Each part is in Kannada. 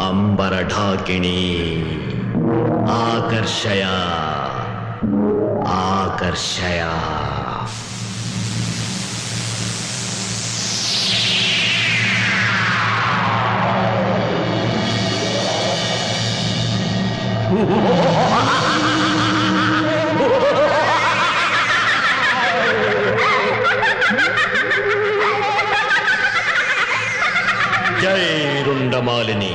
ಅಂಬರಢಾಕಿಣಿ ಆಕರ್ಷಯ ಆಕರ್ಷಯ. ಜೈ ರುಂಡಮಾಲಿನಿ.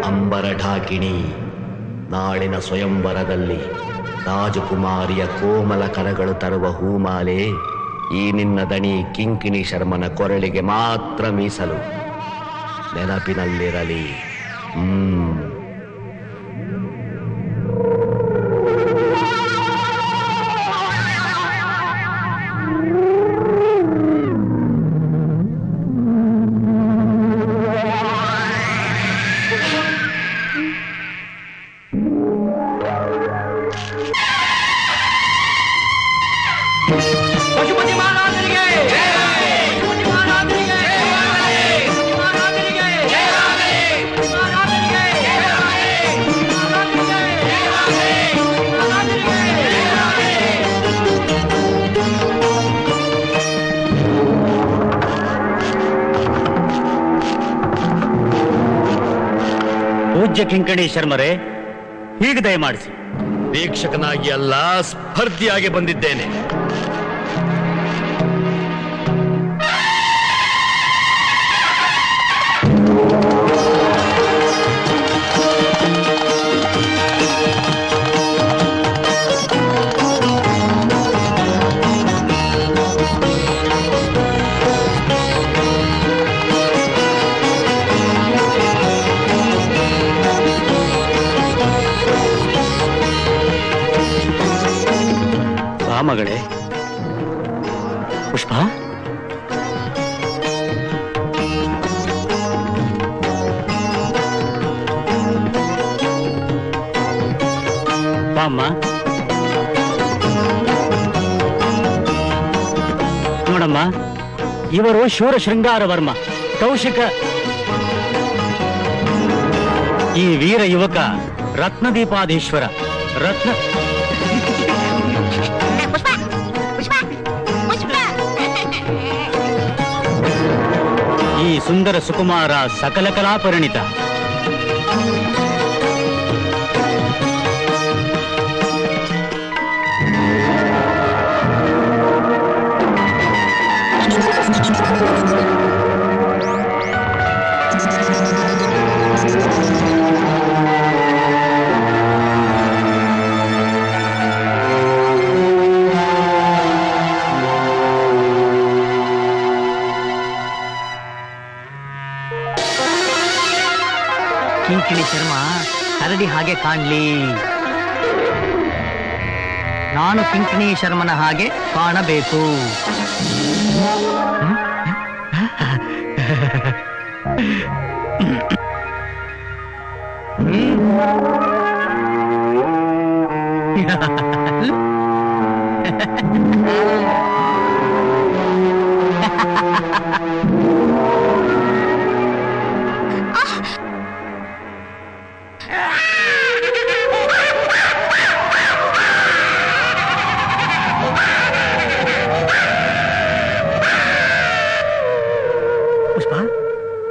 ಅಂಬರಢಾಕಿಣಿ, ನಾಳಿನ ಸ್ವಯಂವರದಲ್ಲಿ ರಾಜಕುಮಾರಿಯ ಕೋಮಲ ಕರಗಳು ತರುವ ಹೂಮಾಲೆ ಈ ನಿನ್ನ ದಣಿ ಕಿಂಕಿಣಿ ಶರ್ಮನ ಕೊರಳಿಗೆ ಮಾತ್ರ ಮೀಸಲು. ನೆನಪಿನಲ್ಲಿರಲಿ. ಪೂಜ್ಯ ಕಿಂಕಣಿ ಶರ್ಮರೇ, ಹೀಗೆ ದಯಮಾಡಿಸಿ. ವೀಕ್ಷಕನಾಗಿ ಅಲ್ಲ, ಸ್ಪರ್ಧಿಯಾಗಿ ಬಂದಿದ್ದೇನೆ. ಮಗಳೇ ಪುಷ್ಪ, ಬಾಮ್ಮ. ನೋಡಮ್ಮ, ಇವರು ಶೂರ ಶೃಂಗಾರ ವರ್ಮ ಕೌಶಿಕ. ಈ ವೀರ ಯುವಕ ರತ್ನದೀಪಾಧೀಶ್ವರ. ಈ ಸುಂದರ ಸುಕುಮಾರ ಸಕಲ ಕಲಾ ಪರಿಣಿತ. ಕಿಂಕಿಣಿ ಶರ್ಮ ಕರಡಿ ಹಾಗೆ ಕಾಣ್ಲಿ, ನಾನು ಕಿಂಕಿಣಿ ಶರ್ಮನ ಹಾಗೆ ಕಾಣಬೇಕು.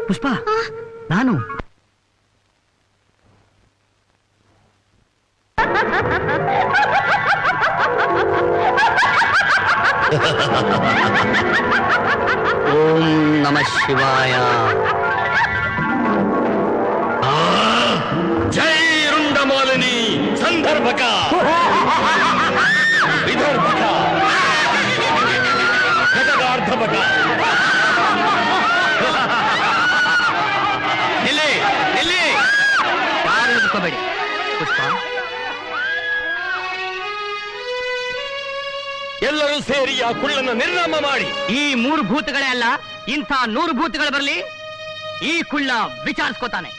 ಪುಷ್ಪ, ನಾನು ಓಂ ನಮಃ ಶಿವಾಯ. ಜೈ ಮಾಲಿನಿ ಸಂದರ್ಭಕ ವಿದರ್ಭಕ ಘಟಗಾರ್ಧಭಕ. ನಿಲ್ಲಿ ನಿಲ್ಲಿ, ಯಾರು ಹಿಡ್ಕೋಬೇಡಿ. ಪುಷ್ಪ, ಎಲ್ಲರೂ ಸೇರಿ ಆ ಕುಳ್ಳನ್ನು ನಿರ್ನಾಮ ಮಾಡಿ. ಈ 3 ಭೂತಗಳೇ ಅಲ್ಲ, ಇಂಥ 100 ಭೂತಗಳು ಬರಲಿ, ಈ ಕುಳ್ಳ ವಿಚಾರಿಸ್ಕೋತಾನೆ.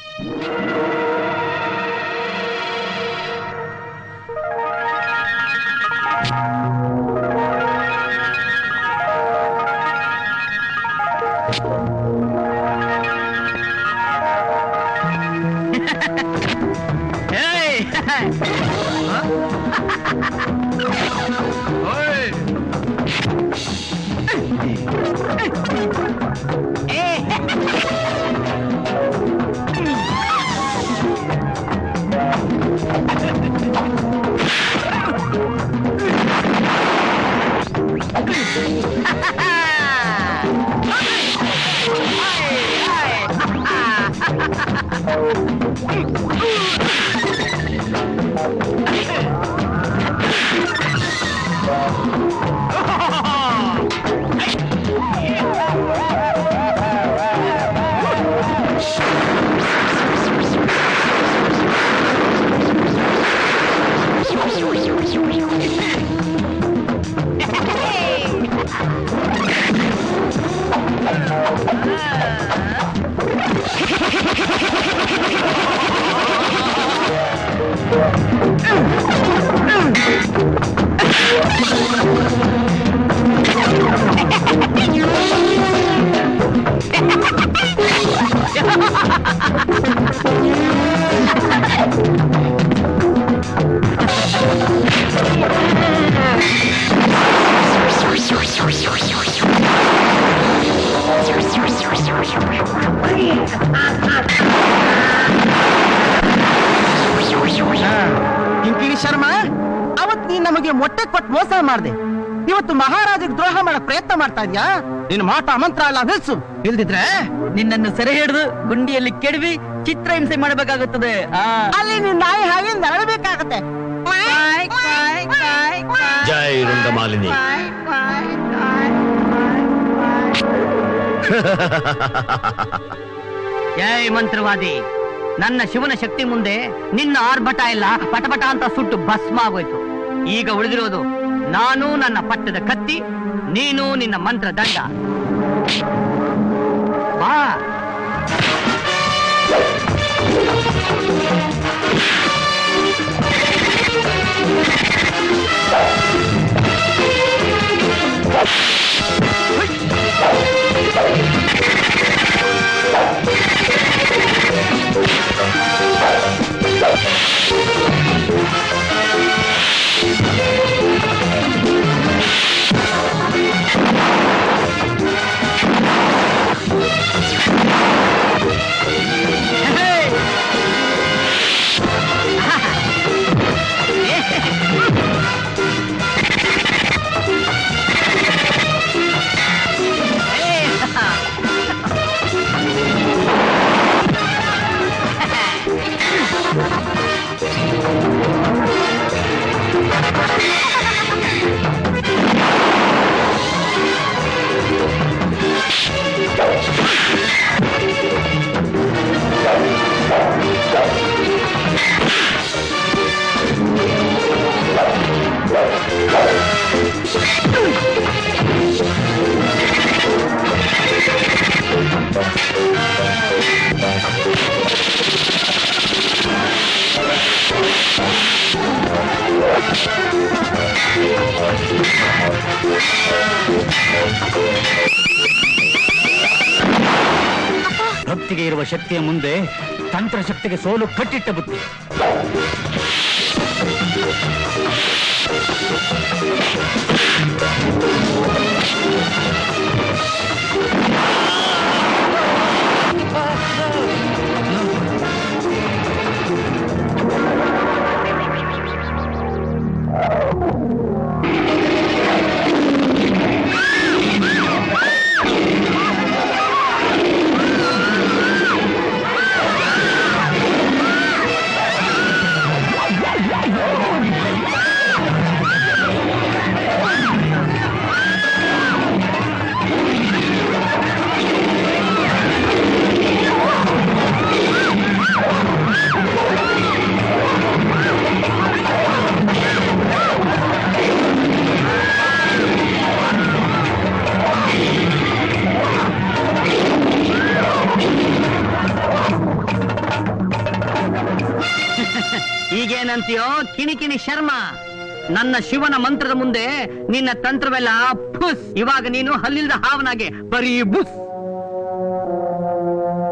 ಕಿಂಕಿಣಿ ಶರ್ಮಾ, ಅವತ್ ನೀನ್ ನಮಗೆ ಮೊಟ್ಟೆ ಕೊಟ್ಟು ಮೋಸ ಮಾಡ್ದೆ. ಇವತ್ತು ಮಹಾರಾಜಗ್ ದ್ರೋಹ ಮಾಡೋ ಪ್ರಯತ್ನ ಮಾಡ್ತಾ ಇದ್ಯಾ? ನಿನ್ ಮಾಟ ಮಂತ್ರ ಎಲ್ಲ ನಿಲ್ಸು, ಇಲ್ದಿದ್ರೆ ನಿನ್ನನ್ನು ಸೆರೆ ಹಿಡಿದು ಗುಂಡಿಯಲ್ಲಿ ಕೆಡವಿ ಚಿತ್ರಹಿಂಸೆ ಮಾಡಬೇಕಾಗುತ್ತದೆ. ಅಲ್ಲಿ ನಿನ್ ನಾಯಿ ಹಾಗೆ ನರಳಬೇಕಾಗತ್ತೆ. ಜೈ ರುಂಡಮಾಲಿನಿ. ಜೈ ಮಂತ್ರವಾದಿ. ನನ್ನ ಶಿವನ ಶಕ್ತಿ ಮುಂದೆ ನಿನ್ನ ಆರ್ಭಟ ಎಲ್ಲ ಪಟಪಟ ಅಂತ ಸುಟ್ಟು ಭಸ್ಮ ಆಗೋಯ್ತು. ಈಗ ಉಳಿದಿರೋದು ನಾನು ನನ್ನ ಪಟ್ಟದ ಕತ್ತಿ, ನೀನು ನಿನ್ನ ಮಂತ್ರ ದಂಡ. ಬಾ. ಭಕ್ತಿಗೆ ಇರುವ ಶಕ್ತಿಯ ಮುಂದೆ ತಂತ್ರಶಕ್ತಿಗೆ ಸೋಲು ಕಟ್ಟಿಟ್ಟ ಬುತ್ತಿ. ಈಗೇನಂತೀಯೋ ಕಿಣಿಕಿಣಿ ಶರ್ಮ? ನನ್ನ ಶಿವನ ಮಂತ್ರದ ಮುಂದೆ ನಿನ್ನ ತಂತ್ರವೆಲ್ಲ ಫುಸ್. ಇವಾಗ ನೀನು ಹಲ್ಲಿಲ್ದ ಹಾವನಾಗೆ ಬರೀ ಬುಸ್.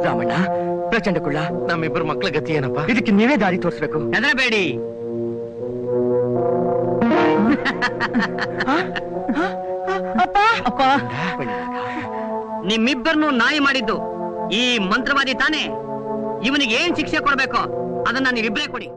ರಾಮಣ್ಣ, ಪ್ರಚಂಡ ಕುಳ್ಳ, ನಮ್ಮಿಬ್ಬರು ಮಕ್ಕಳ ಗತಿ ಏನಪ್ಪ? ಇದಕ್ಕೆ ನೀವೇ ದಾರಿ ತೋರಿಸ್ಬೇಕು. ಹೆದರಬೇಡಿ. ಅಪ್ಪ ನಿಮ್ಮಿಬ್ಬರನ್ನು ನಾಯಿ ಮಾಡಿದ್ದು ಈ ಮಂತ್ರವಾದಿ ತಾನೇ? ಇವನಿಗೆ ಏನ್ ಶಿಕ್ಷೆ ಕೊಡ್ಬೇಕೋ ಅದನ್ನ ನೀವಿಬ್ಬರೇ ಕೊಡಿ.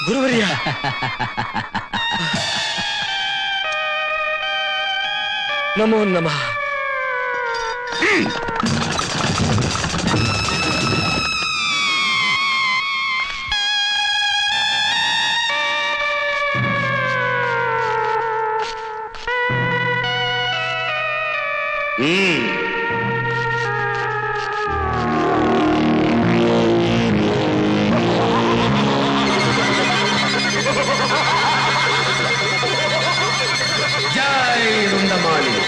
ಗುರುವರ್ಯ, ನಮೋ ನಮಃ. ಜೈ ರುಂಡಮಾಲಿನಿ.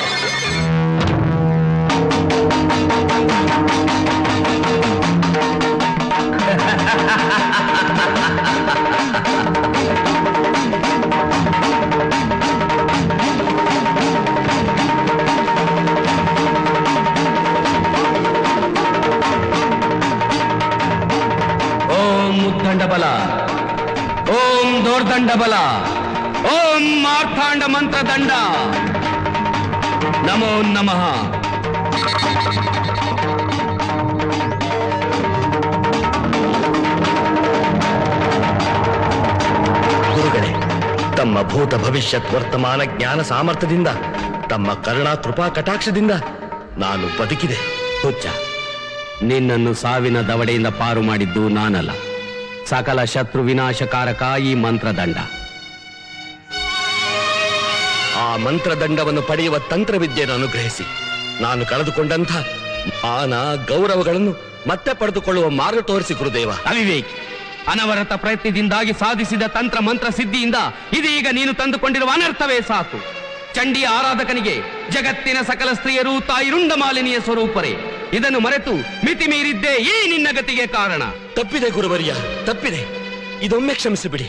ಓಂ ಮುದ್ದಂಡ ಬಲ, ಓಂ ದೋರ್ದಂಡ ಬಲ, ಓಂ ಮಾರ್ಥಾಂಡ ಮಂತ್ರ ದಂಡ, ನಮೋ ನಮಃ. ಗುರುಗಳೇ, ತಮ್ಮ ಭೂತ ಭವಿಷ್ಯತ್ ವರ್ತಮಾನ ಜ್ಞಾನ ಸಾಮರ್ಥ್ಯದಿಂದ, ತಮ್ಮ ಕರುಣಾ ಕೃಪಾ ಕಟಾಕ್ಷದಿಂದ ನಾನು ಬದುಕಿದೆ. ಹುಚ್ಚ, ನಿನ್ನನ್ನು ಸಾವಿನ ದವಡೆಯಿಂದ ಪಾರು ಮಾಡಿದ್ದು ನಾನಲ್ಲ, ಸಕಲ ಶತ್ರು ವಿನಾಶಕಾರಕ ಈ ಮಂತ್ರದಂಡ. ಆ ಮಂತ್ರದಂಡವನ್ನು ಪಡೆಯುವ ತಂತ್ರವಿದ್ಯೆಯನ್ನು ಅನುಗ್ರಹಿಸಿ ನಾನು ಕಳೆದುಕೊಂಡಂಥ ಮಾನ ಗೌರವಗಳನ್ನು ಮತ್ತೆ ಪಡೆದುಕೊಳ್ಳುವ ಮಾರ್ಗ ತೋರಿಸಿ ಗುರುದೇವ. ಅವಿವೇಕಿ, ಅನವರತ ಪ್ರಯತ್ನದಿಂದಾಗಿ ಸಾಧಿಸಿದ ತಂತ್ರ ಮಂತ್ರ ಸಿದ್ಧಿಯಿಂದ ಇದೀಗ ನೀನು ತಂದುಕೊಂಡಿರುವ ಅನರ್ಥವೇ ಸಾಕು. ಚಂಡಿಯ ಆರಾಧಕನಿಗೆ ಜಗತ್ತಿನ ಸಕಲ ಸ್ತ್ರೀಯರು ತಾಯಿ ರುಂಡಮಾಲಿನಿಯ ಸ್ವರೂಪರೇ. ಇದನ್ನು ಮರೆತು ಮಿತಿ ಮೀರಿದ್ದೇ ಈ ನಿನ್ನ ಗತಿಗೆ ಕಾರಣ. ತಪ್ಪಿದೆ ಗುರುವರ್ಯ, ತಪ್ಪಿದೆ. ಇದೊಮ್ಮೆ ಕ್ಷಮಿಸಿಬಿಡಿ.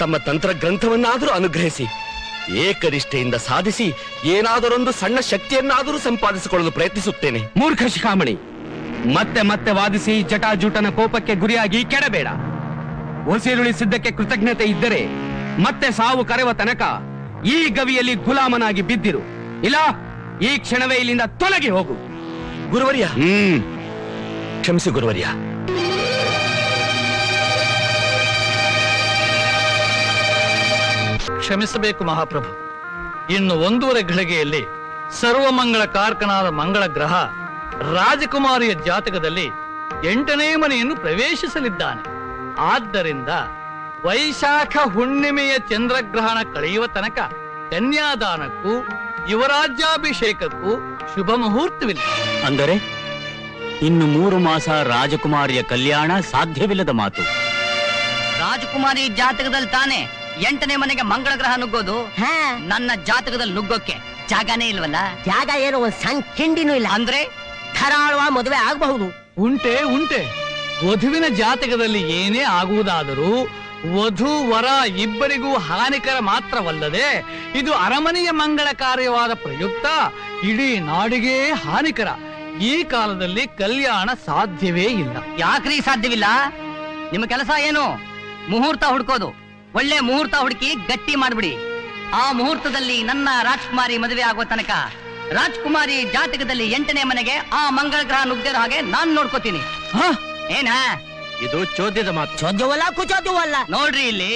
ತಮ್ಮ ತಂತ್ರ ಗ್ರಂಥವನ್ನಾದರೂ ಅನುಗ್ರಹಿಸಿ ಏಕನಿಷ್ಠೆಯಿಂದ ಸಾಧಿಸಿ ಏನಾದರೊಂದು ಸಣ್ಣ ಶಕ್ತಿಯನ್ನಾದರೂ ಸಂಪಾದಿಸಿಕೊಳ್ಳಲು ಪ್ರಯತ್ನಿಸುತ್ತೇನೆ. ಮೂರ್ಖ ಶಿಖಾಮಣಿ, ಮತ್ತೆ ಮತ್ತೆ ವಾದಿಸಿ ಜಟಾಜೂಟನ ಕೋಪಕ್ಕೆ ಗುರಿಯಾಗಿ ಕೆಡಬೇಡ. ಉಸಿರುಳಿಸಿದ್ದಕ್ಕೆ ಕೃತಜ್ಞತೆ ಇದ್ದರೆ ಮತ್ತೆ ಸಾವು ಕರೆವ ತನಕ ಈ ಗವಿಯಲ್ಲಿ ಗುಲಾಮನಾಗಿ ಬಿದ್ದಿರು. ಇಲ್ಲ, ಈ ಕ್ಷಣವೇ ಇಲ್ಲಿಂದ ತೊಲಗಿ ಹೋಗು. ಗುರುವರ್ಯ, ಕ್ಷಮಿಸಿ ಗುರುವರ್ಯ. ಕ್ಷಮಿಸಬೇಕು ಮಹಾಪ್ರಭು. ಇನ್ನು 1.5 ಘಳಿಗೆಯಲ್ಲಿ ಸರ್ವಮಂಗಳ ಕಾರ್ಕನಾದ ಮಂಗಳ ಗ್ರಹ ರಾಜಕುಮಾರಿಯ ಜಾತಕದಲ್ಲಿ 8ನೇ ಮನೆಯನ್ನು ಪ್ರವೇಶಿಸಲಿದ್ದಾನೆ. ಆದ್ದರಿಂದ ವೈಶಾಖ ಹುಣ್ಣಿಮೆಯ ಚಂದ್ರಗ್ರಹಣ ಕಳೆಯುವ ತನಕ ಕನ್ಯಾದಾನಕ್ಕೂ ಯುವರಾಜ್ಯಾಭಿಷೇಕಕ್ಕೂ ಶುಭ ಮುಹೂರ್ತವಿಲ್ಲ. ಅಂದರೆ ಇನ್ನು 3 ಮಾಸ ರಾಜಕುಮಾರಿಯ ಕಲ್ಯಾಣ ಸಾಧ್ಯವಿಲ್ಲದ ಮಾತು. ರಾಜಕುಮಾರಿ ಜಾತಕದಲ್ಲಿ ತಾನೇ 8ನೇ ಮನೆಗೆ ಮಂಗಳ ಗ್ರಹ ನುಗ್ಗೋದು. ನನ್ನ ಜಾತಕದಲ್ಲಿ ನುಗ್ಗೋಕೆ ಜಾಗನೇ ಇಲ್ವಲ್ಲ. ಜಾಗ ಏನೋ ಒಂದ್ ಸಣ್ಣ ಕಿಂಡಿನೂ ಇಲ್ಲ. ಅಂದ್ರೆ ಧಾರಾಳವಾಗಿ ಮದುವೆ ಆಗಬಹುದು. ಉಂಟೆ ವಧುವಿನ ಜಾತಕದಲ್ಲಿ ಏನೇ ಆಗುವುದಾದರೂ ವಧು ವರ ಇಬ್ಬರಿಗೂ ಹಾನಿಕರ ಮಾತ್ರವಲ್ಲದೆ ಇದು ಅರಮನೆಯ ಮಂಗಳ ಕಾರ್ಯವಾದ ಪ್ರಯುಕ್ತ ಇಡೀ ನಾಡಿಗೆ ಹಾನಿಕರ. ಈ ಕಾಲದಲ್ಲಿ ಕಲ್ಯಾಣ ಸಾಧ್ಯವೇ ಇಲ್ಲ. ಯಾಕ್ರಿ ಸಾಧ್ಯವಿಲ್ಲ? ನಿಮ್ಮ ಕೆಲಸ ಏನು? ಮುಹೂರ್ತ ಹುಡ್ಕೋದು. ಒಳ್ಳೆ ಮುಹೂರ್ತ ಹುಡುಕಿ ಗಟ್ಟಿ ಮಾಡ್ಬಿಡಿ. ಆ ಮುಹೂರ್ತದಲ್ಲಿ ನನ್ನ ರಾಜ್ಕುಮಾರಿ ಮದುವೆ ಆಗೋ ತನಕ ರಾಜ್ಕುಮಾರಿ ಜಾತಕದಲ್ಲಿ 8ನೇ ಮನೆಗೆ ಆ ಮಂಗಳ ಗ್ರಹ ನುಗ್ದಿರೋ ಹಾಗೆ ನಾನ್ ನೋಡ್ಕೋತೀನಿ. ಏನ ಇದು ಚೋದ್ಯದ ಮಾತು. ಚೋದ್ಯವಲ್ಲ ಕುಚೋದ್ಯವಲ್ಲ. ನೋಡ್ರಿ ಇಲ್ಲಿ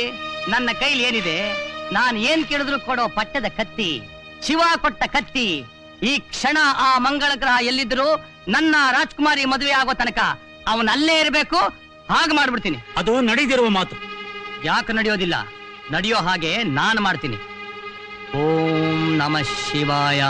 ನನ್ನ ಕೈಲಿ ಏನಿದೆ, ನಾನ್ ಏನ್ ಕೇಳಿದ್ರು ಕೊಡೋ ಪಟ್ಟದ ಕತ್ತಿ, ಶಿವ ಕೊಟ್ಟ ಕತ್ತಿ. ಈ ಕ್ಷಣ ಆ ಮಂಗಳ ಗ್ರಹ ಎಲ್ಲಿದ್ರು ನನ್ನ ರಾಜ್ಕುಮಾರಿ ಮದುವೆ ಆಗೋ ತನಕ ಅವನ್ ಅಲ್ಲೇ ಇರಬೇಕು. ಹಾಗೆ ಮಾಡ್ಬಿಡ್ತೀನಿ. ಅದು ನಡೆದಿರುವ ಮಾತು. ಯಾಕೆ ನಡೆಯೋದಿಲ್ಲ? ನಡೆಯೋ ಹಾಗೆ ನಾನು ಮಾಡ್ತೀನಿ. ಓಂ ನಮಃ ಶಿವಾಯ.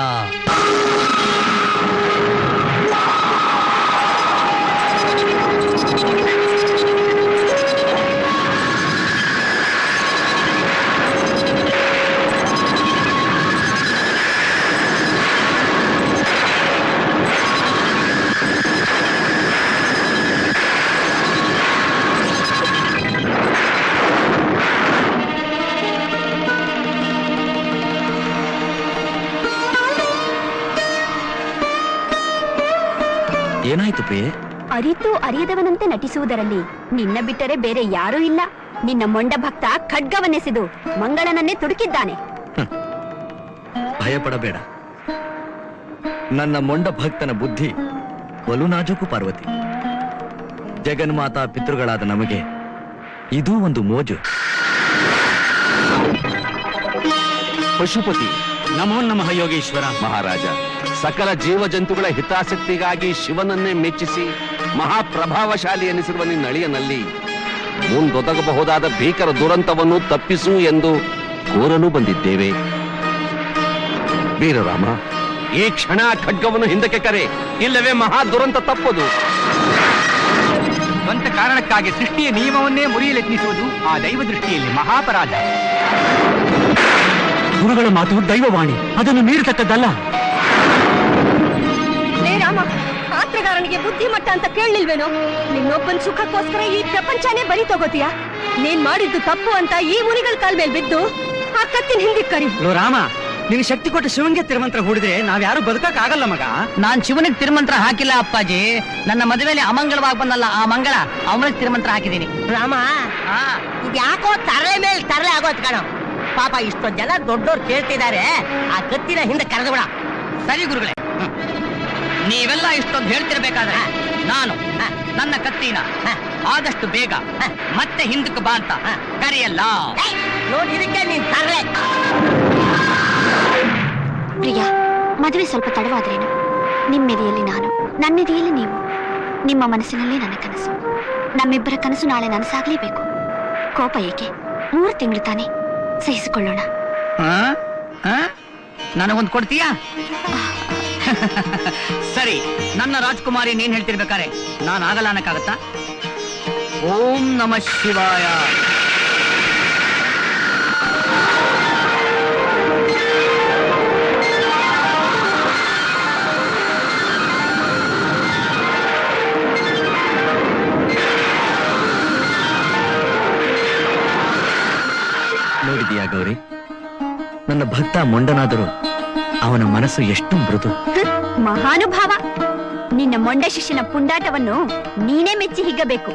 ಏನಾಯ್ತು ಪ್ರಿಯೆ? ಅರಿತು ಅರಿಯದವನಂತೆ ನಟಿಸುವುದರಲ್ಲಿ ನಿನ್ನ ಬಿಟ್ಟರೆ ಬೇರೆ ಯಾರೂ ಇಲ್ಲ. ನಿನ್ನ ಮೊಂಡ ಭಕ್ತ ಖಡ್ಗವನ್ನೆಸೆದು ಮಂಗಳನನ್ನೇ ತುಡುಕಿದ್ದಾನೆ. ಭಯಪಡಬೇಡ. ನನ್ನ ಮೊಂಡ ಭಕ್ತನ ಬುದ್ಧಿ ಬಲು ನಾಜೂಕು ಪಾರ್ವತಿ. ಜಗನ್ಮಾತಾ ಪಿತೃಗಳಾದ ನಮಗೆ ಇದೂ ಒಂದು ಮೋಜು. ಪಶುಪತಿ ನಮೋ ನಮಃ ಯೋಗೇಶ್ವರ. ಮಹಾರಾಜ, ಸಕಲ ಜೀವ ಜಂತುಗಳ ಹಿತಾಸಕ್ತಿಗಾಗಿ ಶಿವನನ್ನೇ ಮೆಚ್ಚಿಸಿ ಮಹಾಪ್ರಭಾವಶಾಲಿ ಎನಿಸಿರುವ ನಿನ್ನ ಅಳಿಯನಲ್ಲಿ ಮುಂದೊದಗಬಹುದಾದ ಭೀಕರ ದುರಂತವನ್ನು ತಪ್ಪಿಸು ಎಂದು ಕೋರಲು ಬಂದಿದ್ದೇವೆ. ವೀರರಾಮ, ಈ ಕ್ಷಣ ಖಡ್ಗವನ್ನು ಹಿಂದಕ್ಕೆ ಕರೆ, ಇಲ್ಲವೇ ಮಹಾ ದುರಂತ ತಪ್ಪದು. ಸ್ವಂತ ಕಾರಣಕ್ಕಾಗಿ ಸೃಷ್ಟಿಯ ನಿಯಮವನ್ನೇ ಮುರಿಯಲೆತ್ನಿಸುವುದು ಆ ದೈವ ದೃಷ್ಟಿಯಲ್ಲಿ ಮಹಾಪರಾಧ. ಗುರುಗಳ ಮಾತು ದೈವವಾಣಿ, ಅದನ್ನು ಮೀರತಕ್ಕದ್ದಲ್ಲ. ಲೇ ರಾಮ, ಪಾತ್ರಗಾರನಿಗೆ ಬುದ್ಧಿಮಟ್ಟ ಅಂತ ಕೇಳಲಿಲ್ವೇನೋ? ನಿನ್ನೊಬ್ಬನ್ ಸುಖಕ್ಕೋಸ್ಕರ ಈ ಪ್ರಪಂಚನೇ ಬಲಿ ತಗೋತೀಯ? ನೀನ್ ಮಾಡಿದ್ದು ತಪ್ಪು ಅಂತ ಈ ಮುನಿಗಳ ಕಾಲ್ ಮೇಲೆ ಬಿದ್ದು ಆ ಕತ್ತಿನ ಹಿಂದಿಕ್ ಕರಿ. ರಾಮ, ನಿನ್ ಶಕ್ತಿ ಕೊಟ್ಟು ಶಿವನ್ಗೆ ತಿರುಮಂತ್ರ ಹೂಡಿದ್ರೆ ನಾವ್ಯಾರು ಬದುಕಕ್ ಆಗಲ್ಲ ಮಗ. ನಾನ್ ಶಿವನಿಗೆ ತಿರುಮಂತ್ರ ಹಾಕಿಲ್ಲ ಅಪ್ಪಾಜಿ. ನನ್ನ ಮದುವೆಯಲ್ಲಿ ಅಮಂಗಳವಾಗಿ ಬಂದಲ್ಲ ಆ ಮಂಗಳ, ಅವನಿಗೆ ತಿರುಮಂತ್ರ ಹಾಕಿದ್ದೀನಿ. ರಾಮ, ಇದ್ಯಾಕೋ ತರಲೆ ಮೇಲೆ ತರಲೆ ಆಗೋತ್ ಕಣ. ಪಾಪ ಇಷ್ಟೊಂದ್ ಜನ ದೊಡ್ಡೋರು ಕೇಳ್ತಿದ್ದಾರೆ, ಆ ಕತ್ತಿನ ಹಿಂದೆ ಕರೆದು ಬಿಡ. ಸರಿ ಗುರುಗಳೇ, ನೀವೆಲ್ಲ ಇಷ್ಟೊಂದು ಹೇಳ್ತಿರ್ಬೇಕಾದ್ರೆ ನಾನು ನನ್ನ ಕತ್ತಿನ ಆದಷ್ಟು ಬೇಗ ಮತ್ತೆ ಹಿಂದಕ್ಕೆ ಬಾ ಅಂತ ಕರೆಯಲ್ಲ. ನೋಡಿ, ಇದಕ್ಕೆ ನೀನ್ ತರಲೆ. ಪ್ರಿಯಾ, ಮದುವೆ ಸ್ವಲ್ಪ ತಡವಾದ್ರೇನು? ನಿಮ್ಮೆದೆಯಲ್ಲಿ ನಾನು, ನನ್ನೆದೆಯಲ್ಲಿ ನೀವು. ನಿಮ್ಮ ಮನಸ್ಸಿನಲ್ಲೇ ನನ್ನ ಕನಸು. ನಮ್ಮಿಬ್ಬರ ಕನಸು ನಾಳೆ ನನಸಾಗ್ಲೇಬೇಕು. ಕೋಪ ಏಕೆ? 3 ತಿಂಗಳು ತಾನೆ, ಸಹಿಸಿಕೊಳ್ಳೋಣ. ನನಗೊಂದು ಕೊಡ್ತೀಯಾ? ಸರಿ, ನನ್ನ ರಾಜ್ಕುಮಾರಿ ನೀನ್ ಹೇಳ್ತಿರ್ಬೇಕಾರೆ ನಾನು ಆಗಲ್ಲ ಅನ್ನಕ್ಕಾಗತ್ತಾ? ಓಂ ನಮಃ ಶಿವಾಯ. ನೋಡಿದೀಯಾ ಗೌರಿ, ನನ್ನ ಭಕ್ತ ಮೊಂಡನಾದರೂ ಅವನ ಮನಸ್ಸು ಎಷ್ಟು ಮೃದು. ಮಹಾನುಭಾವ, ನಿನ್ನ ಮೊಂಡ ಶಿಷ್ಯನ ಪುಂಡಾಟವನ್ನು ನೀನೇ ಮೆಚ್ಚಿ ಹಿಗ್ಗಬೇಕು.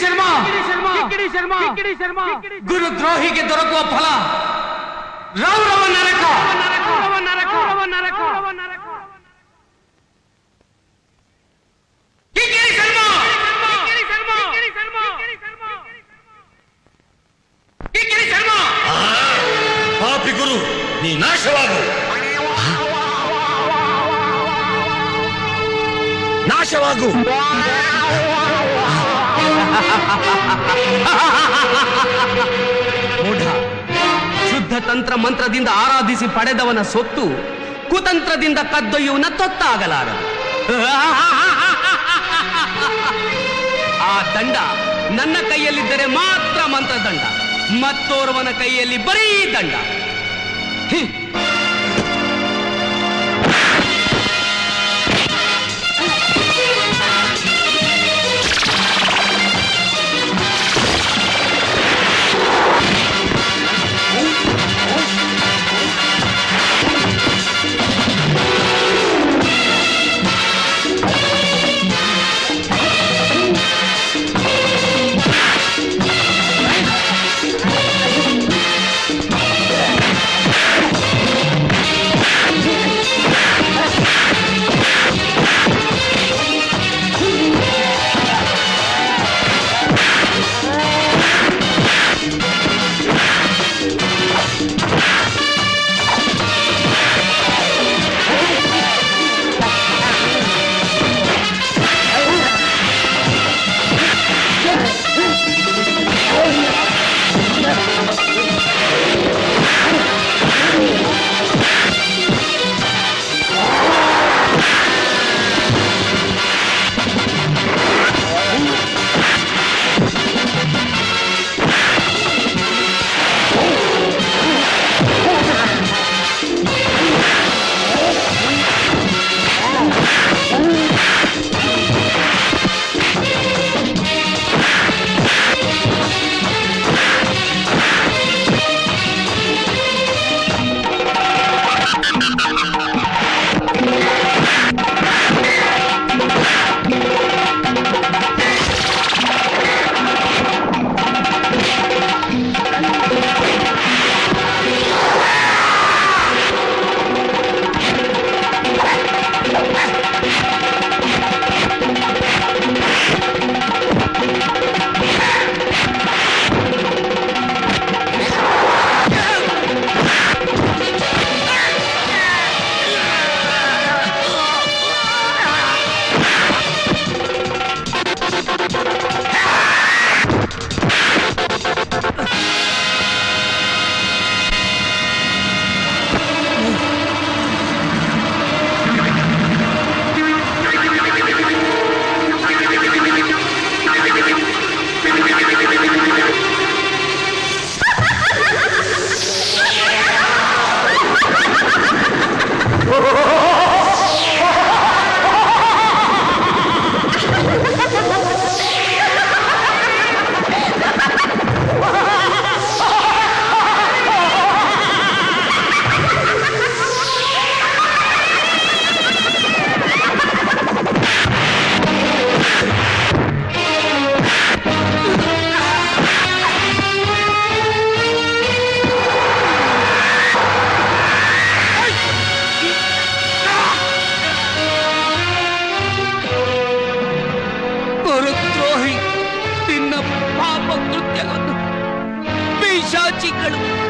ಶರ್ಮಾ ಗುರುದ್ರೋಹಿಗೆ ದೊರಕುವ ಫಲ ರೌರವ ನರಕ. ಪಾಪಿ ಗುರು, ನೀ ನಾಶವಾಗು, ನಾಶವಾಗು. ಮೂಢ, ಶುದ್ಧ ತಂತ್ರ ಮಂತ್ರದಿಂದ ಆರಾಧಿಸಿ ಪಡೆದವನ ಸೊತ್ತು ಕುತಂತ್ರದಿಂದ ಕದ್ದೊಯ್ಯುವನ ತೊತ್ತಾಗಲಾರದು. ಆ ದಂಡ ನನ್ನ ಕೈಯಲ್ಲಿದ್ದರೆ ಮಾತ್ರ ಮಂತ್ರದಂಡ, ಮತ್ತೋರ್ವನ ಕೈಯಲ್ಲಿ ಬರೀ ದಂಡ.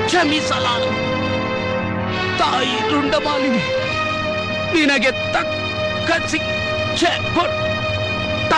ಕ್ಷಮಿಸಲಾರು. ತಾಯಿ ರುಂಡಮಾಲಿನಿ ನಿನಗೆ ತಕ್ಕ ಶಿಕ್ಷೆ ಕೊಟ್ಟ.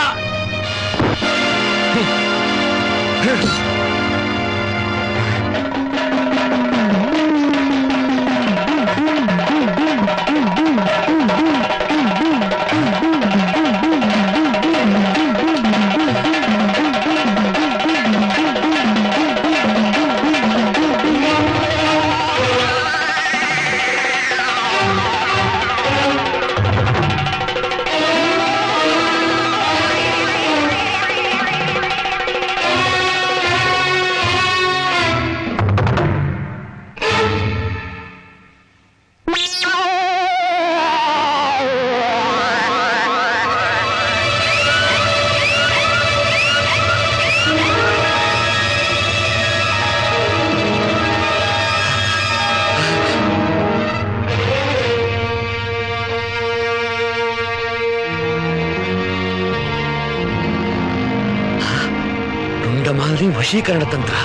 ಬರೀ ವಶೀಕರಣ ತಂತ್ರ.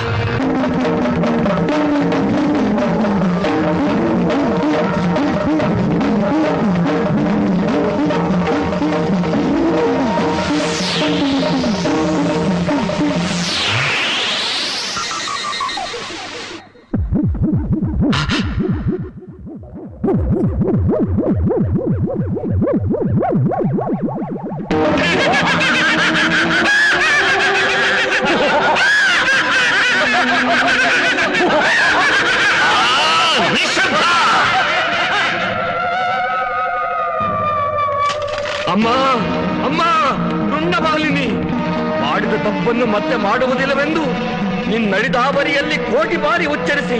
ಅಮ್ಮ ಅಮ್ಮ ರುಂಡಮಾಲಿನಿ, ಮಾಡಿದ ತಪ್ಪನ್ನು ಮತ್ತೆ ಮಾಡುವುದಿಲ್ಲವೆಂದು ನಿನ್ನಡಿದಾಬರಿಯಲ್ಲಿ ಕೋಟಿ ಬಾರಿ ಉಚ್ಚರಿಸಿ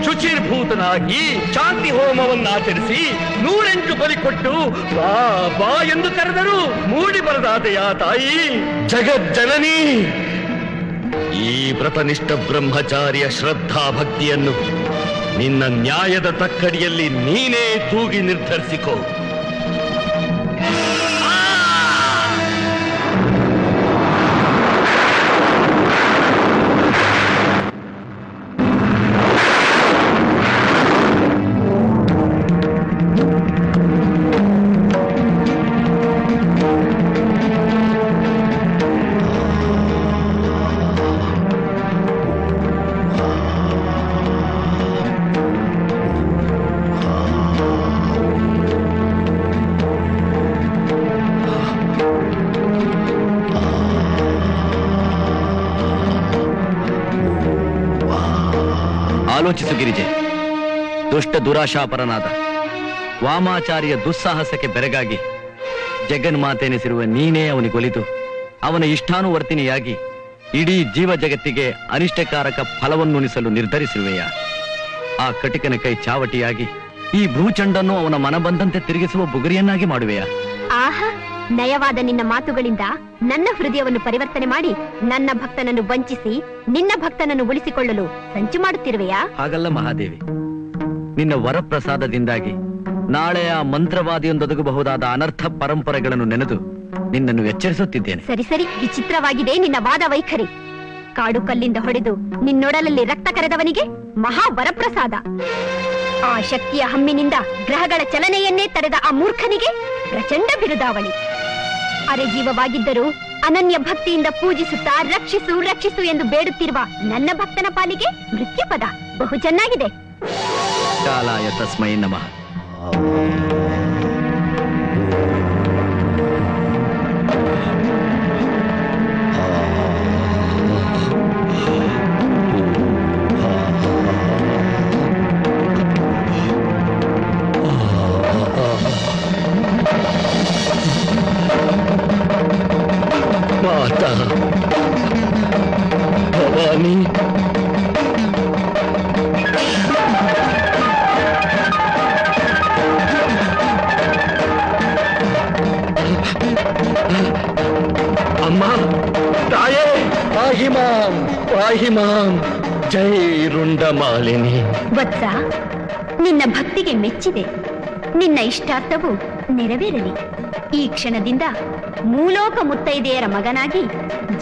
ಶುಚಿರ್ಭೂತನಾಗಿ ಶಾಂತಿ ಹೋಮವನ್ನಾಚರಿಸಿ 108 ಬಲಿ ಕೊಟ್ಟು ಬಾ ಬಾ ಎಂದು ಕರೆದರು ಮೂಡಿ ಬರದಾದೆಯಾ ತಾಯಿ ಜಗಜ್ಜನನಿ. ಈ ವ್ರತನಿಷ್ಠ ಬ್ರಹ್ಮಚಾರಿಯ ಶ್ರದ್ಧಾ ಭಕ್ತಿಯನ್ನು ನಿನ್ನ ನ್ಯಾಯದ ತಕ್ಕಡಿಯಲ್ಲಿ ನೀನೇ ತೂಗಿ ನಿರ್ಧರಿಸಿಕೋ. ಆಲೋಚಿಸು ಗಿರಿಜೆ. ದುಷ್ಟ ದುರಾಶಾಪರನಾದ ವಾಮಾಚಾರ್ಯ ದುಸ್ಸಾಹಸಕ್ಕೆ ಬೆರಗಾಗಿ ಜಗನ್ಮಾತೆನಿಸಿರುವ ನೀನೇ ಅವನಿಗೊಲಿದು ಅವನ ಇಷ್ಟಾನುವರ್ತಿನಿಯಾಗಿ ಇಡೀ ಜೀವ ಜಗತ್ತಿಗೆ ಅನಿಷ್ಟಕಾರಕ ಫಲವನ್ನುಣಿಸಲು ನಿರ್ಧರಿಸಿರುವೆಯ. ಆ ಕಟಿಕನ ಕೈ ಚಾವಟಿಯಾಗಿ ಈ ಭೂಚಂಡನ್ನು ಅವನ ಮನ ಬಂದಂತೆ ತಿರುಗಿಸುವ ಬುಗುರಿಯನ್ನಾಗಿ ಮಾಡುವೆಯ. ಆಹಾ, ನಯವಾದ ನಿನ್ನ ಮಾತುಗಳಿಂದ ನನ್ನ ಹೃದಯವನ್ನು ಪರಿವರ್ತನೆ ಮಾಡಿ ನನ್ನ ಭಕ್ತನನ್ನು ವಂಚಿಸಿ ನಿನ್ನ ಭಕ್ತನನ್ನು ಉಳಿಸಿಕೊಳ್ಳಲು ಸಂಚು ಮಾಡುತ್ತಿರುವೆಯಾ? ಹಾಗಲ್ಲ ಮಹಾದೇವಿ, ನಿನ್ನ ವರಪ್ರಸಾದದಿಂದಾಗಿ ನಾಳೆ ಆ ಮಂತ್ರವಾದಿಯೊಂದೊದಗಬಹುದಾದ ಅನರ್ಥ ಪರಂಪರೆಗಳನ್ನು ನೆನೆದು ನಿನ್ನನ್ನು ಎಚ್ಚರಿಸುತ್ತಿದ್ದೇನೆ. ಸರಿ ಸರಿ, ವಿಚಿತ್ರವಾಗಿದೆ ನಿನ್ನ ವಾದ ವೈಖರಿ. ಕಾಡು ಕಲ್ಲಿಂದ ಹೊಡೆದು ನಿನ್ನೊಡಲಲ್ಲಿ ರಕ್ತ ಕರೆದವನಿಗೆ ಮಹಾ ವರಪ್ರಸಾದ. ಆ ಶಕ್ತಿಯ ಹಮ್ಮಿನಿಂದ ಗ್ರಹಗಳ ಚಲನೆಯನ್ನೇ ತಡೆದ ಆ ಮೂರ್ಖನಿಗೆ ಪ್ರಚಂಡ ಬಿರುದಾವಳಿ. ಅರೆಜೀವವಾಗಿದ್ದರೂ ಅನನ್ಯ ಭಕ್ತಿಯಿಂದ ಪೂಜಿಸುತ್ತಾ ರಕ್ಷಿಸು ರಕ್ಷಿಸು ಎಂದು ಬೇಡುತ್ತಿರುವ ನನ್ನ ಭಕ್ತನ ಪಾಲಿಗೆ ಮೃತ್ಯು ಪದ ಬಹು ಚೆನ್ನಾಗಿದೆ. ಕಾಲಾಯ ತಸ್ಮೈ ನಮಃ. ಮಾತಾ ಭವಾನಿ, ಅಮ್ಮ ತಾಯೇ, ಪಾಹಿ ಮಾಂ ಪಾಹಿ ಮಾಂ. ಜೈ ರುಂಡಮಾಲಿನಿ. ವತ್ಸ, ನಿನ್ನ ಭಕ್ತಿಗೆ ಮೆಚ್ಚಿದೆ. ನಿನ್ನ ಇಷ್ಟಾರ್ಥವು ನೆರವೇರಲಿ. ಈ ಕ್ಷಣದಿಂದ ಮೂಲೋಕ ಮುತ್ತೈದೆಯರ ಮಗನಾಗಿ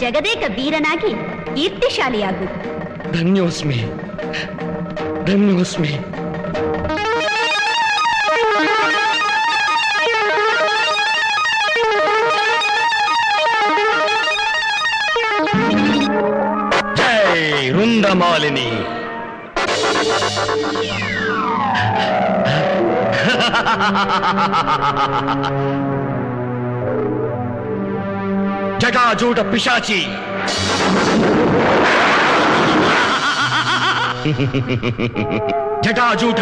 ಜಗದೇಕ ವೀರನಾಗಿ ಕೀರ್ತಿಶಾಲಿಯಾಗು. ಧನ್ಯೋಸ್ಮಿ ಧನ್ಯೋಸ್ಮಿ. ಜೈ ರುಂಡಮಾಲಿನಿ. ಜಟಾಜೂಟ ಪಿಶಾಚಿ, ಜಟಾಜೂಟ